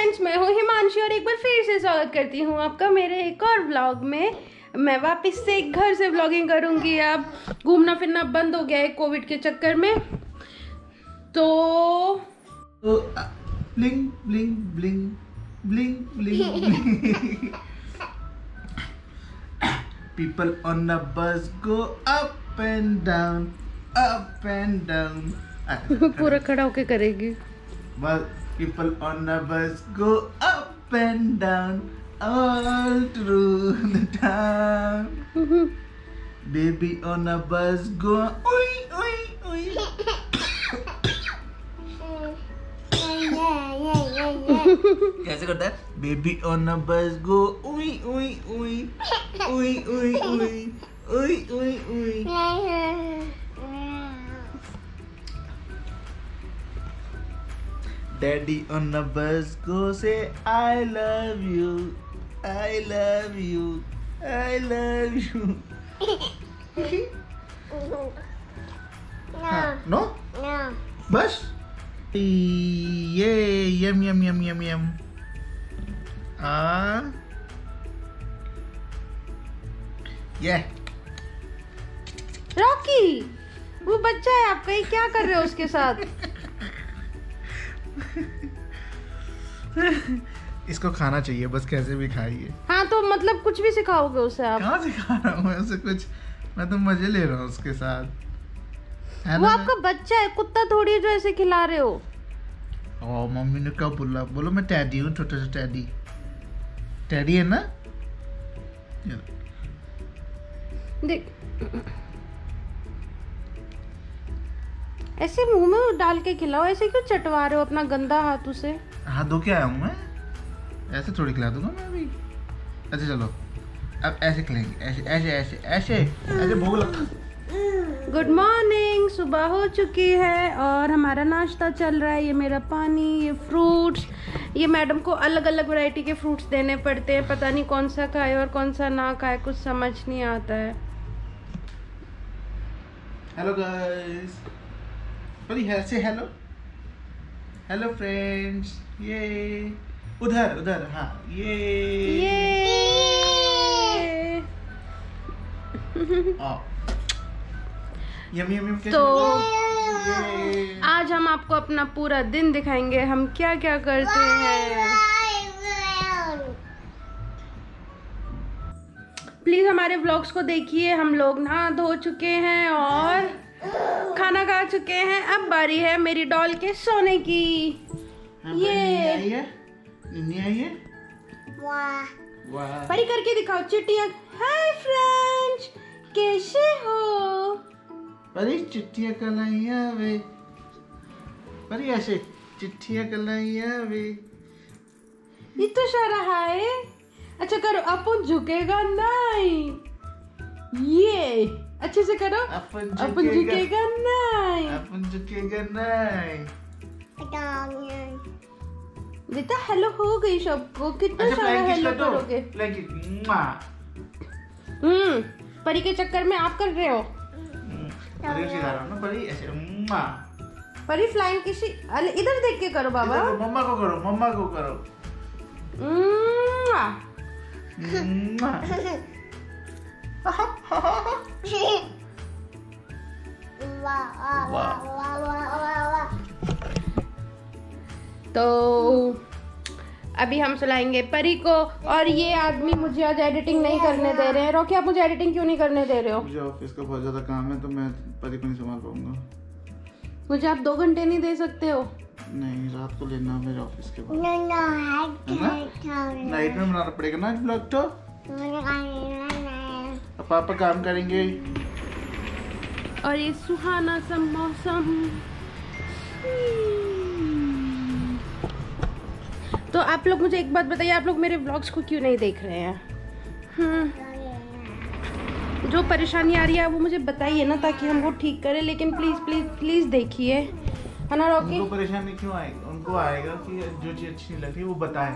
Friends, मैं हूँ हिमांशी और एक बार फिर से स्वागत करती हूँ आपका मेरे एक और व्लॉग में। मैं वापस से घर से व्लॉगिंग करूँगी। अब घूमना फिरना बंद हो गया है कोविड के चक्कर में। तो bling bling bling bling bling people on the bus go up and down पूरा खड़ा होके करेगी। But people on the bus go up and down all through the town. Baby on the bus go oi oi oi. कैसे करता है? Baby on the bus go oi oi oi oi oi oi oi oi oi. Daddy on the bus go say I love you, I love you, I love you. No? No. Bus? Yay! Yum yum yum yum yum. Yeah. Rocky, वो बच्चा है आपका, ये क्या कर रहे हो उसके साथ? इसको खाना चाहिए, बस कैसे भी खाइए। हाँ तो मतलब कुछ भी सिखाओगे उसे आप? कहाँ सिखा रहा हूँ मैं उसे कुछ, मैं तो मजे ले रहा हूँ उसके साथ। वो आपका बच्चा है, कुत्ता थोड़ी है जो ऐसे खिला रहे हो। ओ मम्मी ने क्या बोला? बोलो मैं टैडी हूँ, छोटा सा टैडी। टैडी है ना? देख, ऐसे मुंह में डाल के खिलाओ, ऐसे क्यों चटवा रहे हो अपना गंदा हाथ उसे? हाथ धो के आया हूँ मैं, ऐसे थोड़ी खिला दूंगा मैं अभी। अच्छा चलो अब ऐसे खिलाएंगे, ऐसे ऐसे ऐसे ऐसे ऐसे भूख लगा। गुड मॉर्निंग, सुबह हो चुकी है और हमारा नाश्ता चल रहा है। ये मेरा पानी, ये फ्रूट्स, ये मैडम को अलग अलग वैरायटी के फ्रूट्स देने पड़ते हैं। पता नहीं कौन सा खाए और कौन सा ना खाए, कुछ समझ नहीं आता है। हेलो गाइस, परी है से हेलो, हेलो फ्रेंड्स। ये उधर उधर, हाँ ये यम यम यम। तो आज हम आपको अपना पूरा दिन दिखाएंगे, हम क्या क्या करते हैं। प्लीज हमारे व्लॉग्स को देखिए। हम लोग नहा धो चुके हैं और खाना खा चुके हैं। अब बारी है मेरी डॉल के सोने की। ये निन्नी आई है। वाह वाह, परी करके दिखाओ चिट्टियां। हाय फ्रेंड्स, कैसे हो? परी चिट्ठियां कलाइया वे, परी ऐसे चिट्ठियां कलाइया वे। ये तो सारा है। अच्छा करो, अपन झुकेगा नहीं। ये अच्छे से करो। अपन झुकेगा नहीं, अपन झुकेगा नहीं। बेटा हेलो हो गई सबको, कितना सारा हेलो करोगे? परी के चक्कर में आप कर रहे हो। परी सिखा रहा हूं ना, परी ऐसे। परी फ्लाइंग किसी इधर देख के करो बाबा। मम्मा को करो, मम्मा को करो। तो अभी हम सुलाएंगे परी को। और ये आदमी मुझे आज एडिटिंग नहीं करने दे रहे हैं। रॉकी, आप मुझे एडिटिंग क्यों नहीं करने दे रहे हो? मुझे ऑफिस का बहुत ज्यादा काम है तो मैं परी को नहीं संभाल पाऊंगा। मुझे आप 2 घंटे नहीं दे सकते हो? नहीं, रात को लेना मेरे ऑफिस के बाद। नाइट में बनाना पड़ेगा ना ब्लॉग। तो अब पापा काम करेंगे और ये सुहाना सा मौसम। तो आप लोग मुझे एक बात बताइए, आप लोग मेरे व्लॉग्स को क्यों नहीं देख रहे हैं? जो परेशानी आ रही है वो मुझे बताइए ना, ताकि हम वो ठीक करें। लेकिन प्लीज प्लीज प्लीज देखिए, है ना रॉकी? उनको परेशानी क्यों आएगी? उनको आएगा कि जो चीज अच्छी नहीं लगती वो बताएं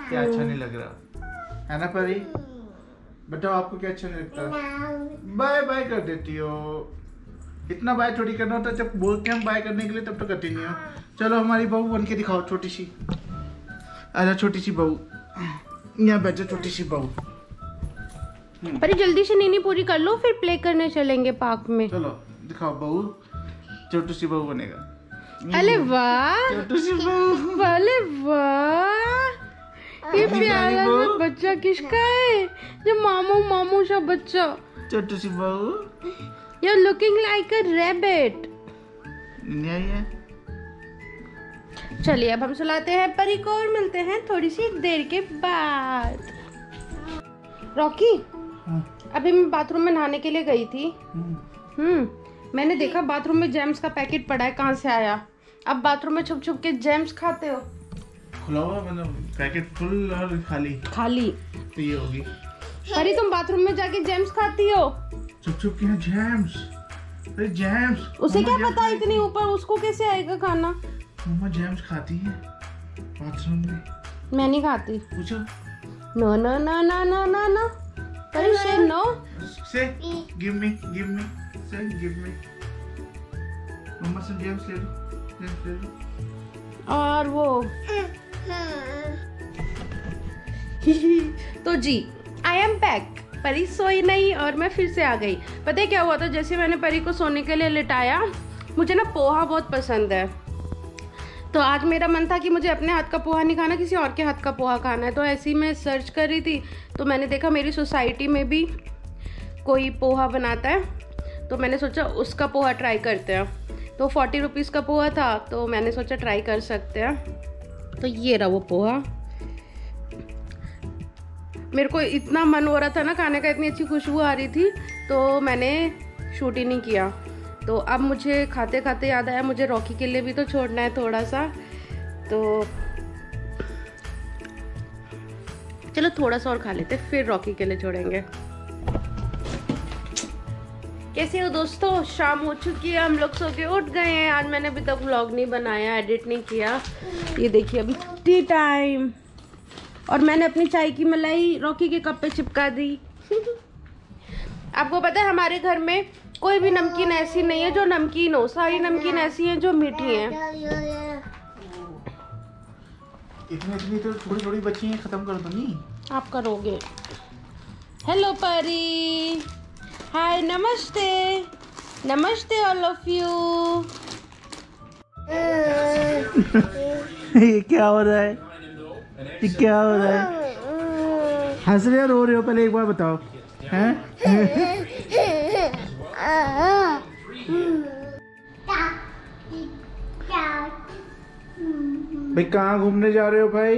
क्या अच्छा नहीं लग रहा, है ना परी? बताओ आपको क्या अच्छा नहीं लगता? बाय बाय कर देती हो। इतना बाय थोड़ी करना होता, जब बोलते हैं हम बाय करने के लिए तब तो करती नहीं हो। चलो हमारी बहू बन के दिखाओ, छोटी सी। आजा छोटी सी बहू, यहाँ बैठ जा छोटी सी बहू। पर जल्दी से नीनी पूरी कर लो, फिर प्ले करने चलेंगे पार्क में। चलो दिखाओ बहू, छोटी सी बहू बनेगा। अरे वाह, छोटी सी बहू, अरे वाह, ये प्यारा सा बच्चा किसका है? जो मामू मामू सा बच्चा। छोटी सी बहू, You're looking like a rabbit. चलिए अब हम सुलाते हैं परी को और मिलते हैं थोड़ी सी देर के बाद। रॉकी, अभी मैं बाथरूम में नहाने के लिए गई थी। मैंने देखा बाथरूम में जेम्स का पैकेट पड़ा है, कहाँ से आया? अब बाथरूम में छुप छुप के जेम्स खाते हो? खुला हुआ मतलब पैकेट फुल और खाली खाली तो ये होगी। परी तुम बाथरूम में जाके जेम्स खाती हो? छुप छुप के जेम्स। अरे जेम्स, उसे क्या पता इतनी ऊपर, उसको कैसे आएगा खाना? मम्मा जेम्स खाती है बाथरूम में। मैं नहीं खाती। पूछो। No no no no no no no, Pari से नो। से गिव मी से गिव मी। मम्मा से जेम्स ले लो। और वो तो जी आई एम बैक। परी सोई नहीं और मैं फिर से आ गई। पता है क्या हुआ था? जैसे मैंने परी को सोने के लिए लिटाया, मुझे ना पोहा बहुत पसंद है, तो आज मेरा मन था कि मुझे अपने हाथ का पोहा नहीं खाना, किसी और के हाथ का पोहा खाना है। तो ऐसे ही मैं सर्च कर रही थी, तो मैंने देखा मेरी सोसाइटी में भी कोई पोहा बनाता है, तो मैंने सोचा उसका पोहा ट्राई करते हैं। तो 40 रुपीज़ का पोहा था, तो मैंने सोचा ट्राई कर सकते हैं। तो ये रहा वो पोहा। मेरे को इतना मन हो रहा था ना खाने का, इतनी अच्छी खुशबू आ रही थी, तो मैंने शूट ही नहीं किया। तो अब मुझे खाते खाते याद आया मुझे रॉकी के लिए भी तो छोड़ना है थोड़ा सा, तो चलो थोड़ा सा और खा लेते, फिर रॉकी के लिए छोड़ेंगे। कैसे हो दोस्तों? शाम हो चुकी है, हम लोग सो के उठ गए हैं। आज मैंने अभी तक व्लॉग नहीं बनाया, एडिट नहीं किया। ये देखिए अभी टी टाइम, और मैंने अपनी चाय की मलाई रॉकी के कप पे चिपका दी। आपको पता है हमारे घर में कोई भी नमकीन ऐसी नहीं है जो नमकीन हो, सारी नमकीन ऐसी हैं जो मीठी हैं। इतनी तो थोड़ी थोड़ी बची हैं, खत्म कर दो। नहीं आप करोगे। हेलो परी, हाय, नमस्ते नमस्ते ऑल ऑफ यू। ये क्या हो रहा है? ये क्या हो रहा है? हंस रहे हो रो रहे हो? पहले एक बार बताओ। हैं? भाई कहाँ घूमने जा रहे हो भाई?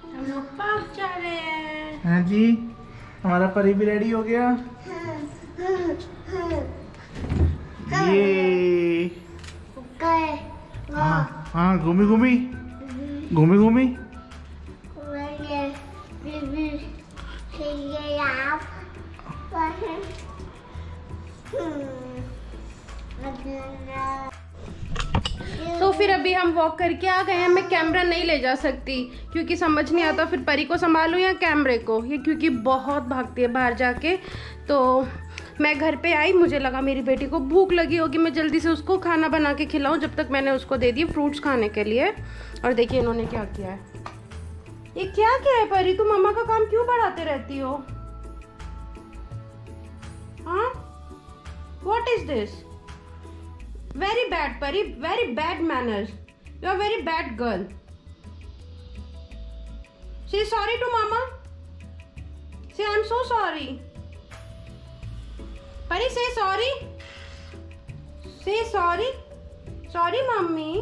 हम लोग पार्क जा रहे हैं। हाँ जी, हमारा परी भी रेडी हो गया। ये हाँ घूमी घूमी घूमी घूमी। तो फिर अभी हम वॉक करके आ गए हैं। मैं कैमरा नहीं ले जा सकती क्योंकि समझ नहीं आता फिर परी को संभालूं या कैमरे को, ये क्योंकि बहुत भागती है बाहर जाके। तो मैं घर पे आई, मुझे लगा मेरी बेटी को भूख लगी होगी, मैं जल्दी से उसको खाना बना के खिलाऊं। जब तक मैंने उसको दे दी फ्रूट्स खाने के लिए। और देखिए इन्होंने क्या किया है। ये क्या किया है परी? तुम मम्मा का काम क्यों बढ़ाते रहती हो? हाँ, what is this? Very bad, Pari. Very bad manners. You are very bad girl. Say sorry to Mama. Say I'm so sorry. Pari, say sorry. Say sorry. Sorry, Mummy.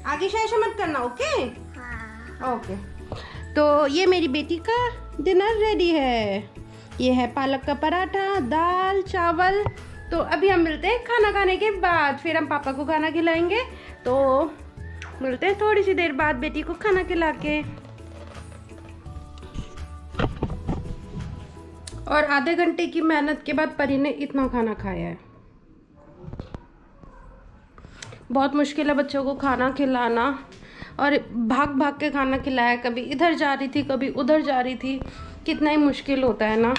आगे शायद मत करना, ओके? ओके। तो ये मेरी बेटी का dinner ready है। ये है पालक का पराठा, दाल, चावल। तो अभी हम मिलते हैं खाना खाने के बाद, फिर हम पापा को खाना खिलाएंगे। तो मिलते हैं थोड़ी सी देर बाद बेटी को खाना खिला के। और आधे घंटे की मेहनत के बाद परी ने इतना खाना खाया है। बहुत मुश्किल है बच्चों को खाना खिलाना, और भाग भाग के खाना खिलाया। कभी इधर जा रही थी, कभी उधर जा रही थी। कितना ही मुश्किल होता है ना।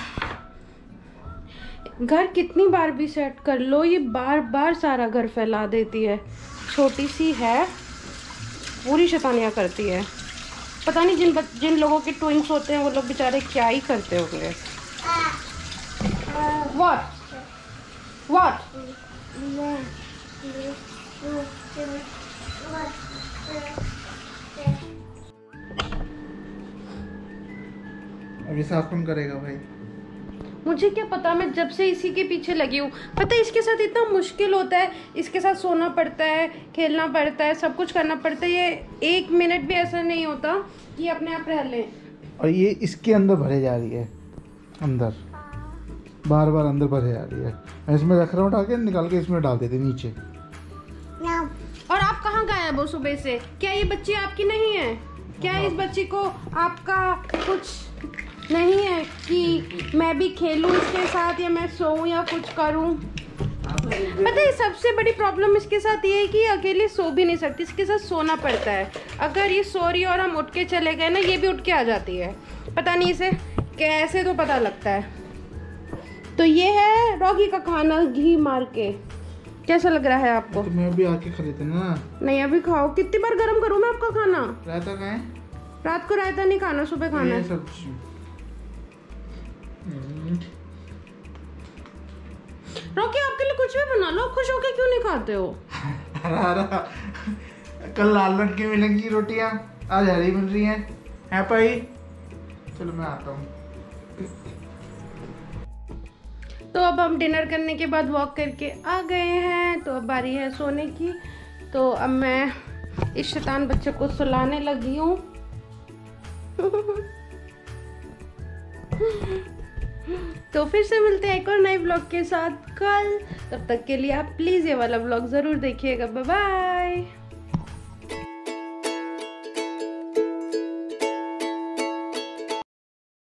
घर कितनी बार भी सेट कर लो, ये बार बार सारा घर फैला देती है। छोटी सी है पूरी शैतानियाँ करती है। पता नहीं जिन लोगों के ट्विंस होते हैं वो लोग बेचारे क्या ही करते होंगे। What? अभी साफ कौन करेगा भाई? मुझे क्या पता, मैं जब से इसी के पीछे लगी हूँ। पता है इसके साथ इतना मुश्किल होता है, इसके साथ सोना पड़ता है, खेलना पड़ता है, सब कुछ करना पड़ता है। ये 1 मिनट भी ऐसा नहीं होता कि अपने आप रह लें। और ये इसके अंदर भरे जा रही है, अंदर बार बार अंदर भरे जा रही है। मैं इसमें रख रहा हूँ, उठा के निकाल के इसमें डाल देते नीचे। और आप कहाँ गायब हो सुबह से? क्या ये बच्ची आपकी नहीं है? क्या इस बच्ची को आपका कुछ नहीं है कि मैं भी खेलूं इसके साथ, या मैं सोऊं या कुछ करूं? पता है सबसे बड़ी प्रॉब्लम इसके साथ ये है कि अकेले सो भी नहीं सकती, इसके साथ सोना पड़ता है। अगर ये सो रही है और हम उठ के चले गए ना, ये भी उठ के आ जाती है। पता नहीं इसे कैसे तो पता लगता है। तो ये है रॉकी का खाना, घी मार के। कैसा लग रहा है आपको? तो मैं भी आके खा लेते ना। नहीं अभी खाओ। कितनी बार गर्म करूँ मैं आपका खाना? रायता कहाँ है? रात को रायता नहीं खाना, सुबह खाना है। सब्जी। रॉकी आपके लिए कुछ भी बना लो, खुश होके क्यों नहीं खाते हो? कल लाल रंग की मिलेंगी रोटियां, आज हरी मिल रही हैं। है भाई? चलो मैं आता हूँ। तो अब हम डिनर करने के बाद वॉक करके आ गए हैं, तो अब बारी है सोने की। तो अब मैं इस शैतान बच्चे को सुलाने लगी हूँ। तो फिर से मिलते हैं एक और नए ब्लॉग के साथ कल। तब तक के लिए आप प्लीज़ ये वाला ब्लॉग ज़रूर देखिएगा। Bye bye.